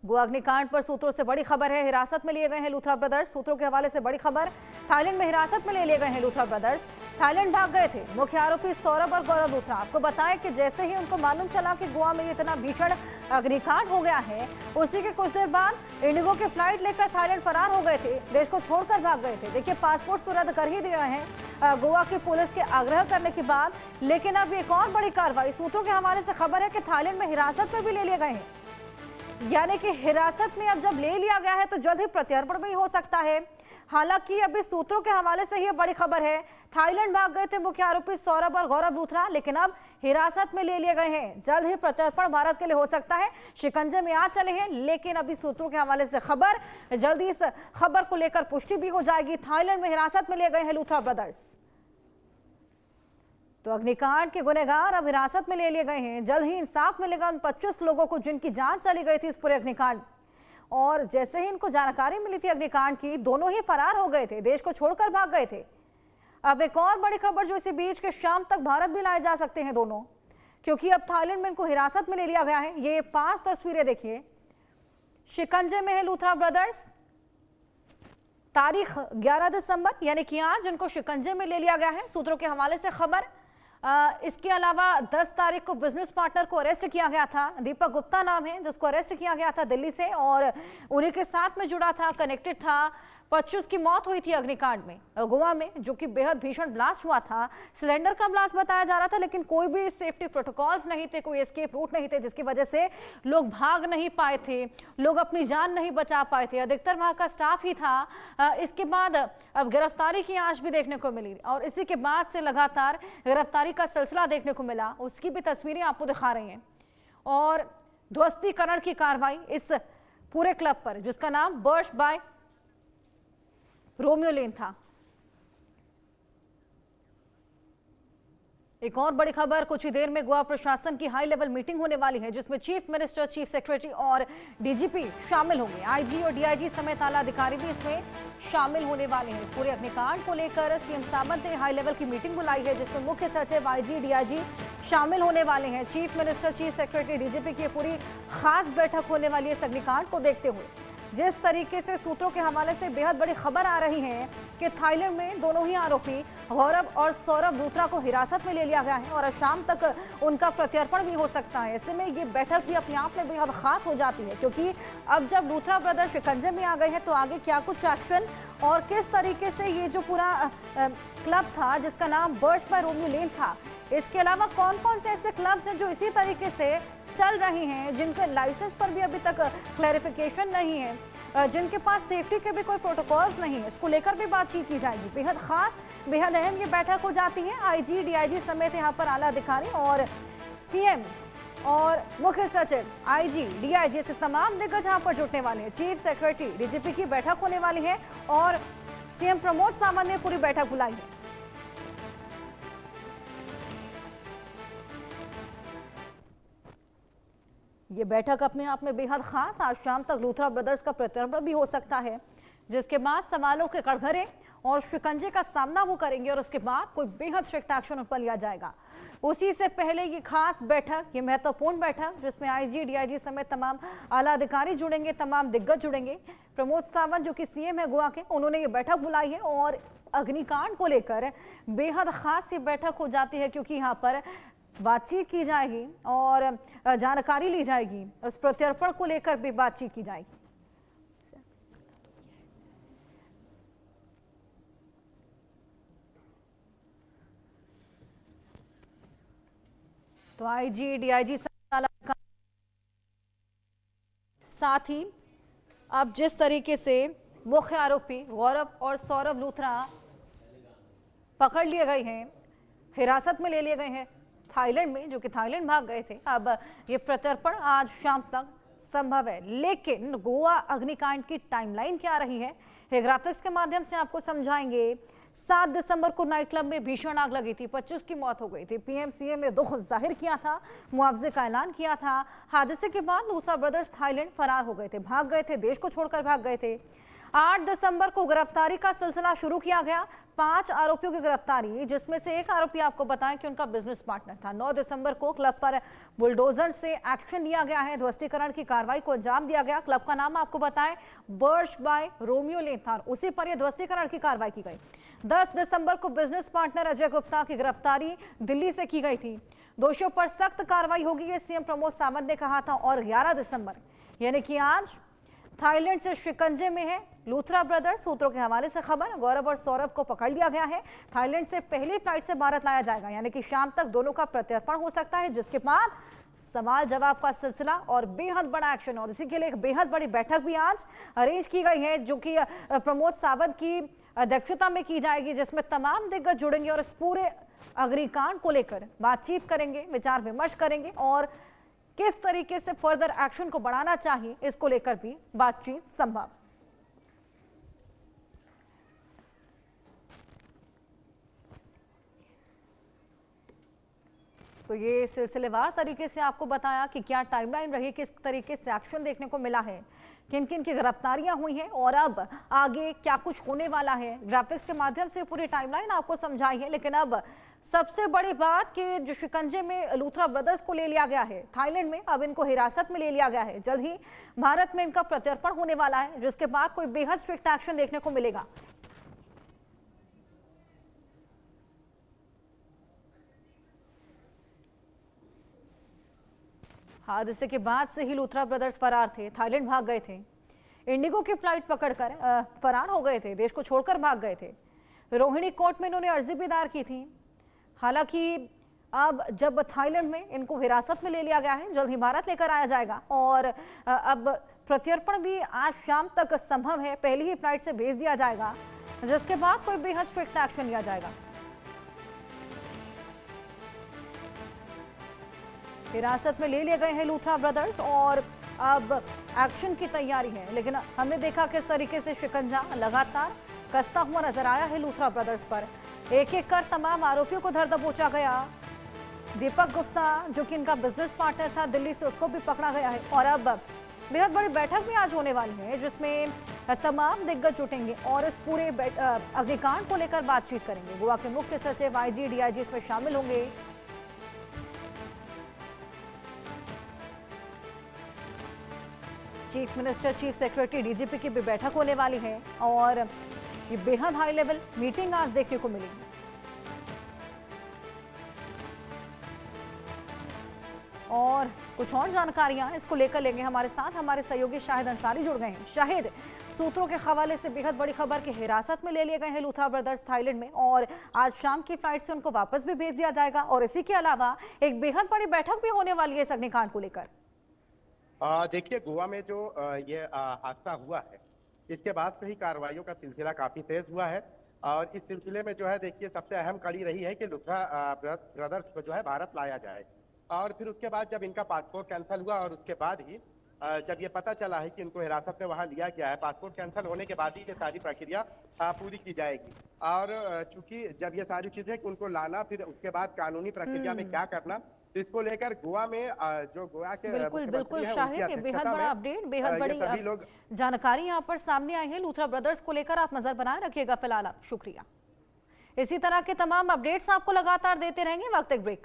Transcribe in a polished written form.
गोवा अग्निकांड पर सूत्रों से बड़ी खबर है। हिरासत में लिए गए हैं लूथरा ब्रदर्स। सूत्रों के हवाले से बड़ी खबर, थाईलैंड में हिरासत में ले लिए गए हैं लूथरा ब्रदर्स। थाईलैंड भाग गए थे मुख्य आरोपी सौरभ और गौरव लूथरा। आपको बताएं कि जैसे ही उनको मालूम चला कि गोवा में इतना भीषण अग्निकांड हो गया है, उसी के कुछ देर बाद इंडिगो की फ्लाइट लेकर थाईलैंड फरार हो गए थे, देश को छोड़कर भाग गए थे। देखिए, पासपोर्ट तो रद्द कर ही दिए हैं गोवा की पुलिस के आग्रह करने के बाद। लेकिन अब एक और बड़ी कार्रवाई, सूत्रों के हवाले से खबर है कि थाईलैंड में हिरासत में भी ले लिए गए हैं। यानी कि हिरासत में अब जब ले लिया गया है तो जल्द ही प्रत्यर्पण भी हो सकता है। हालांकि अभी सूत्रों के हवाले से ही बड़ी खबर है, थाईलैंड भाग गए थे मुख्य आरोपी सौरभ और गौरव लूथरा, लेकिन अब हिरासत में ले लिए गए हैं। जल्द ही प्रत्यर्पण भारत के लिए हो सकता है। शिकंजे में आ चले हैं, लेकिन अभी सूत्रों के हवाले से खबर, जल्दी इस खबर को लेकर पुष्टि भी हो जाएगी। थाईलैंड में हिरासत में लिए गए हैं लूथरा ब्रदर्स। तो अग्निकांड के गुनहगार अब हिरासत में ले लिए गए हैं। जल्द ही इंसाफ मिलेगा उन 25 लोगों को जिनकी जान चली गई थी इस पूरे अग्निकांड। और जैसे ही इनको जानकारी मिली थी अग्निकांड की, दोनों ही फरार हो गए थे, देश को छोड़कर भाग गए थे। अब एक और बड़ी खबर जो इसी बीच के शाम तक भारत भी लाए जा सकते हैं दोनों, क्योंकि अब थाईलैंड में इनको हिरासत में ले लिया गया है। ये 5 तस्वीरें देखिए, शिकंजे में है लूथरा ब्रदर्स। तारीख 11 दिसंबर यानी कि आज इनको शिकंजे में ले लिया गया है। सूत्रों के हवाले से खबर, इसके अलावा 10 तारीख को बिजनेस पार्टनर को अरेस्ट किया गया था। दीपक गुप्ता नाम है जिसको अरेस्ट किया गया था दिल्ली से, और उन्हीं के साथ में जुड़ा था, कनेक्टेड था। 25 की मौत हुई थी अग्निकांड में गोवा में, जो कि बेहद भीषण ब्लास्ट हुआ था। सिलेंडर का ब्लास्ट बताया जा रहा था, लेकिन कोई भी सेफ्टी प्रोटोकॉल्स नहीं थे, कोई एस्केप रूट नहीं थे, जिसकी वजह से लोग भाग नहीं पाए थे, लोग अपनी जान नहीं बचा पाए थे। अधिकतर वहां का स्टाफ ही था। इसके बाद अब गिरफ्तारी की आंच भी देखने को मिली, और इसी के बाद से लगातार गिरफ्तारी का सिलसिला देखने को मिला। उसकी भी तस्वीरें आपको दिखा रही हैं। और ध्वस्तीकरण की कार्रवाई इस पूरे क्लब पर, जिसका नाम बर्श बाय रोमियो लेन था। एक और बड़ी खबर, कुछ ही देर में गोवा प्रशासन की हाई लेवल मीटिंग होने वाली है, जिसमें चीफ मिनिस्टर, चीफ सेक्रेटरी और डीजीपी शामिल होंगे। आईजी और डीआईजी समेत आला अधिकारी भी इसमें शामिल होने वाले हैं। पूरे अग्निकांड को लेकर सीएम सावंत ने हाई लेवल की मीटिंग बुलाई है, जिसमें मुख्य सचिव, आईजी, डीआईजी शामिल होने वाले हैं। Chief minister, chief secretary, DGP की पूरी खास बैठक होने वाली है। इस अग्निकांड को देखते हुए जिस तरीके से सूत्रों के हवाले से बेहद बड़ी खबर आ रही है कि थाईलैंड में दोनों ही आरोपी गौरव और सौरभ लूथरा को हिरासत में ले लिया गया है, और शाम तक उनका प्रत्यर्पण भी हो सकता है। ऐसे में ये बैठक भी अपने आप में बेहद खास हो जाती है, क्योंकि अब जब लूथरा ब्रदर्स शिकंजे में आ गए हैं तो आगे क्या कुछ एक्शन और किस तरीके से ये जो पूरा क्लब था जिसका नाम बर्श बाय रोमियो लेन था, इसके अलावा कौन कौन से ऐसे क्लब्स हैं जो इसी तरीके से चल रही हैं, जिनके लाइसेंस पर भी अभी तक क्लैरिफिकेशन नहीं है, जिनके पास सेफ्टी के भी कोई प्रोटोकॉल्स नहीं है, इसको लेकर भी बातचीत की जाएगी। बेहद खास, बेहद अहम ये बैठक हो जाती है। आईजी, डीआईजी समेत यहाँ पर आला अधिकारी और सीएम और मुख्य सचिव, आईजी, डीआईजी से तमाम दिग्गज यहाँ पर जुटने वाले हैं। चीफ सेक्रेटरी, डीजीपी की बैठक होने वाली है, और सीएम प्रमोद सावंत ने पूरी बैठक बुलाई है। ये बैठक अपने आप में बेहद खास। आज शाम तक लूथरा ब्रदर्स का प्रत्यर्पण भी हो सकता है, जिसके बाद सवालों के कटघरे और शिकंजे का सामना वो करेंगे, और उसके बाद कोई बेहद स्ट्रिक्ट एक्शन उन पर लिया जाएगा। उसी से पहले ये खास बैठक, ये महत्वपूर्ण बैठक, जिसमें आईजी, डीआईजी समेत तमाम आला अधिकारी जुड़ेंगे, तमाम दिग्गज जुड़ेंगे। प्रमोद सावंत जो कि सीएम है गोवा के, उन्होंने ये बैठक बुलाई है, और अग्निकांड को लेकर बेहद खास ये बैठक हो जाती है, क्योंकि यहाँ पर बातचीत की जाएगी और जानकारी ली जाएगी। उस प्रत्यर्पण को लेकर भी बातचीत की जाएगी। तो आईजी, डीआईजी साथ ही अब जिस तरीके से मुख्य आरोपी गौरव और सौरभ लूथरा पकड़ लिए गए हैं, हिरासत में ले लिए गए हैं थाईलैंड में, जो कि थाईलैंड भाग गए थे, अब ये प्रत्यर्पण आज शाम तक संभव है। लेकिन गोवा अग्निकांड की टाइमलाइन क्या रही है, ग्राफिक्स के माध्यम से आपको समझाएंगे। 7 दिसंबर को नाइट क्लब में भीषण आग लगी थी, 25 की मौत हो गई थी। पीएम सीएम ने दुख जाहिर किया था, मुआवजे का ऐलान किया था। हादसे के बाद लूथरा ब्रदर्स थाईलैंड फरार हो गए थे, भाग गए थे, देश को छोड़कर भाग गए थे। 8 दिसंबर को गिरफ्तारी का सिलसिला शुरू किया गया। 5 आरोपियों की गिरफ्तारी, जिसमें से एक आरोपी आपको बताएं कि उनका बिजनेस पार्टनर था। 9 दिसंबर को क्लब पर बुलडोजर से एक्शन लिया गया है। ध्वस्तीकरण की कार्रवाई को अंजाम दिया गया। क्लब का नाम आपको बताएं बर्च बाय रोमियो लेन था, उसी पर यह ध्वस्तीकरण की कार्रवाई की गई। 10 दिसंबर को बिजनेस पार्टनर अजय गुप्ता की गिरफ्तारी दिल्ली से की गई थी। दोषियों पर सख्त कार्रवाई होगी, ये सीएम प्रमोद सावंत ने कहा था। और 11 दिसंबर यानी कि आज थाईलैंड से शिकंजे में है लूथरा ब्रदर्स। सूत्रों के हवाले से खबर, गौरव और सौरभ को पकड़ लिया गया है। थाईलैंड से पहली फ्लाइट से भारत लाया जाएगा, यानी कि शाम तक दोनों का प्रत्यर्पण हो सकता है, जिसके बाद सवाल जवाब का सिलसिला और बेहद बड़ा एक्शन। और इसी के लिए एक बेहद बड़ी बैठक भी आज अरेंज की गई है, जो कि प्रमोद सावंत की अध्यक्षता में की जाएगी, जिसमें तमाम दिग्गज जुड़ेंगे और इस पूरे अग्निकांड को लेकर बातचीत करेंगे, विचार विमर्श करेंगे और किस तरीके से फर्दर एक्शन को बढ़ाना चाहिए, इसको लेकर भी बातचीत संभव। तो ये सिलसिलेवार तरीके से आपको बताया कि क्या टाइमलाइन रही, किस तरीके से एक्शन देखने को मिला है, किन किन की गिरफ्तारियां हुई हैं और अब आगे क्या कुछ होने वाला है। ग्राफिक्स के माध्यम से पूरी टाइमलाइन आपको समझाई है, लेकिन अब सबसे बड़ी बात कि जो शिकंजे में लूथरा ब्रदर्स को ले लिया गया है थाईलैंड में, अब इनको हिरासत में ले लिया गया है। जल्द ही भारत में इनका प्रत्यर्पण होने वाला है, जिसके बाद कोई बेहद स्ट्रिक्ट एक्शन देखने को मिलेगा। हादसे के बाद से ही लूथरा ब्रदर्स फरार थे, थाईलैंड भाग गए थे। इंडिगो की फ्लाइट पकड़कर फरार हो गए थे, देश को छोड़कर भाग गए थे। रोहिणी कोर्ट में इन्होंने अर्जी भी दायर की थी। हालांकि अब जब थाईलैंड में इनको हिरासत में ले लिया गया है, जल्द ही भारत लेकर आया जाएगा और अब प्रत्यर्पण भी आज शाम तक संभव है। पहली ही फ्लाइट से भेज दिया जाएगा, जिसके बाद कोई बेहद स्ट्रिक्ट एक्शन लिया जाएगा। हिरासत में ले लिए गए हैं लूथरा ब्रदर्स और अब एक्शन की तैयारी है, लेकिन हमने देखा किस तरीके से शिकंजा लगातार कसता हुआ नजर आया है लूथरा ब्रदर्स पर। एक एक कर तमाम आरोपियों को धर दबोचा गया। दीपक गुप्ता, जो कि इनका बिजनेस पार्टनर था दिल्ली से, उसको भी पकड़ा गया है। और अब बेहद बड़ी बैठक भी आज होने वाली है, जिसमें तमाम दिग्गज जुटेंगे और इस पूरे अग्निकांड को लेकर बातचीत करेंगे। गोवा के मुख्य सचिव, आईजी, डीआईजी इसमें शामिल होंगे। Chief minister, chief secretary, DGP की भी बैठक होने वाली है और ये बेहद हाई लेवल मीटिंग आज देखने को मिलेगी। और कुछ और जानकारियां इसको लेकर लेंगे हमारे साथ हमारे सहयोगी शाहिद अंसारी जुड़ गए हैं। शाहिद, सूत्रों के हवाले से बेहद बड़ी खबर कि हिरासत में ले लिए गए हैं लूथरा ब्रदर्स थाईलैंड में और आज शाम की फ्लाइट से उनको वापस भी भेज दिया जाएगा। और इसी के अलावा एक बेहद बड़ी बैठक भी होने वाली है इस अग्निकांड को लेकर। देखिए, गोवा में जो ये हादसा हुआ है, इसके बाद से ही कार्रवाइयों का सिलसिला काफी तेज हुआ है और इस सिलसिले में जो है देखिए सबसे अहम कड़ी रही है कि लूथरा ब्रदर्स को जो है भारत लाया जाए। और फिर उसके बाद जब इनका पासपोर्ट कैंसिल हुआ और उसके बाद ही जब ये पता चला है कि इनको हिरासत में वहां लिया गया है, पासपोर्ट कैंसिल होने के बाद ही ये सारी प्रक्रिया पूरी की जाएगी। और चूंकि जब ये सारी चीजें कि उनको लाना, फिर उसके बाद कानूनी प्रक्रिया में क्या करना, तो इसको लेकर गोवा में जो गोवा के बिल्कुल शाहिद, ये बेहद बड़ा अपडेट, बेहद बड़ी जानकारी यहाँ पर सामने आई है लूथरा ब्रदर्स को लेकर। आप नजर बनाए रखिएगा। फिलहाल शुक्रिया। इसी तरह के तमाम अपडेट्स आपको लगातार देते रहेंगे। वक्त एक ब्रेक।